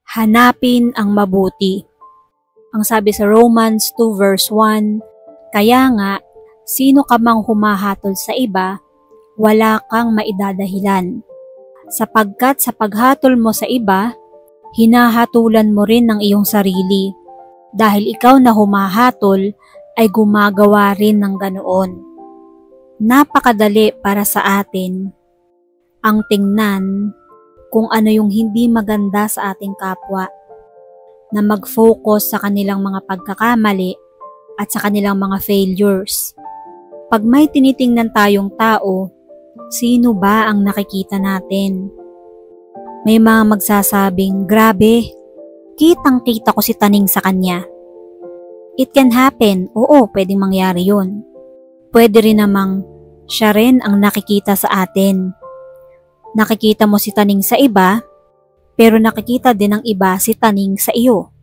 Hanapin ang mabuti. Ang sabi sa Romans 2 verse 1, kaya nga, sino ka mang humahatol sa iba, wala kang maidadahilan. Sapagkat sa paghatol mo sa iba, hinahatulan mo rin ng iyong sarili. Dahil ikaw na humahatol ay gumagawa rin ng ganoon. Napakadali para sa atin ang tingnan kung ano yung hindi maganda sa ating kapwa, na mag-focus sa kanilang mga pagkakamali at sa kanilang mga failures. Pag may tinitingnan tayong tao, sino ba ang nakikita natin? May mga magsasabing, grabe, kitang-kita ko si Taning sa kanya. It can happen, oo, pwedeng mangyari yun. Pwede rin namang siya rin ang nakikita sa atin. Nakikita mo si Taning sa iba, pero nakikita din ng iba si Taning sa iyo.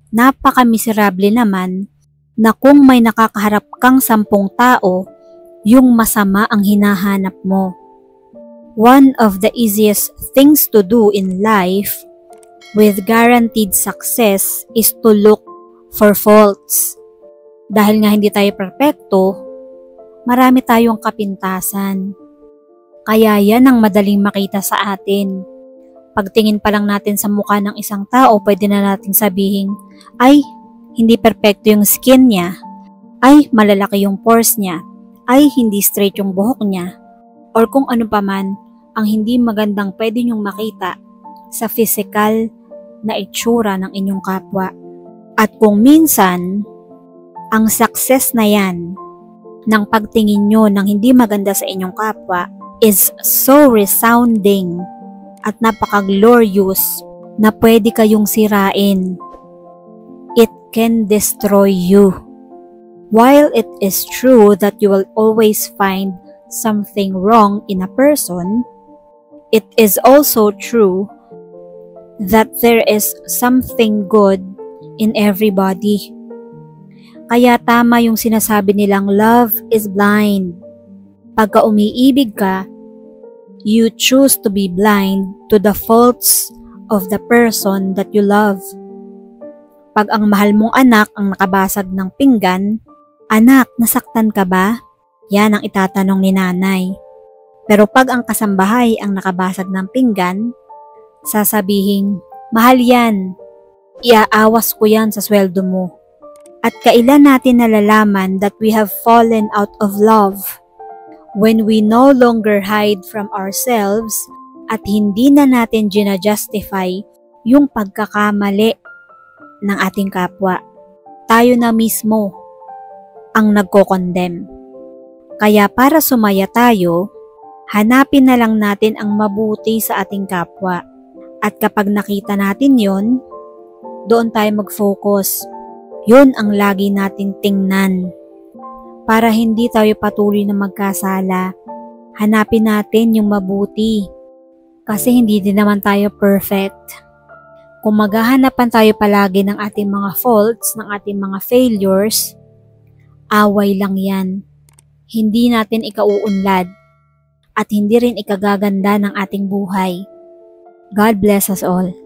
Napaka-miserable naman na kung may nakakaharap kang 10 tao, yung masama ang hinahanap mo. One of the easiest things to do in life with guaranteed success is to look for faults. Dahil nga hindi tayo perpekto, marami tayong kapintasan. Kaya yan ang madaling makita sa atin. Pagtingin pa lang natin sa mukha ng isang tao, pwede na nating sabihin, ay, hindi perpekto yung skin niya. Ay, malalaki yung pores niya. Ay, hindi straight yung buhok niya. Or kung ano pa man, ang hindi magandang pwede nyong makita sa physical na itsura ng inyong kapwa. At kung minsan, ang success na yan ng pagtingin nyo ng hindi maganda sa inyong kapwa is so resounding at napaka-glorious na pwede kayong sirain. It can destroy you. While it is true that you will always find something wrong in a person, it is also true that there is something good in everybody. Kaya tama yung sinasabi nilang love is blind. Pagka umiibig ka, you choose to be blind to the faults of the person that you love. Pag ang mahal mong anak ang nakabasag ng pinggan, anak, nasaktan ka ba? Yan ang itatanong ni nanay. Pero pag ang kasambahay ang nakabasag ng pinggan, sasabihin, mahal yan, iaawas ko yan sa sweldo mo. At kailan natin nalalaman that we have fallen out of love? When we no longer hide from ourselves at hindi na natin gina-justify yung pagkakamali ng ating kapwa. Tayo na mismo ang nagko-condemn. Kaya para sumaya tayo, hanapin na lang natin ang mabuti sa ating kapwa. At kapag nakita natin yon, doon tayo mag-focus. Yun ang lagi nating tingnan. Para hindi tayo patuloy na magkasala, hanapin natin yung mabuti. Kasi hindi din naman tayo perfect. Kung maghahanapan tayo palagi ng ating mga faults, ng ating mga failures, away lang yan. Hindi natin ikauunlad at hindi rin ikagaganda ng ating buhay. God bless us all.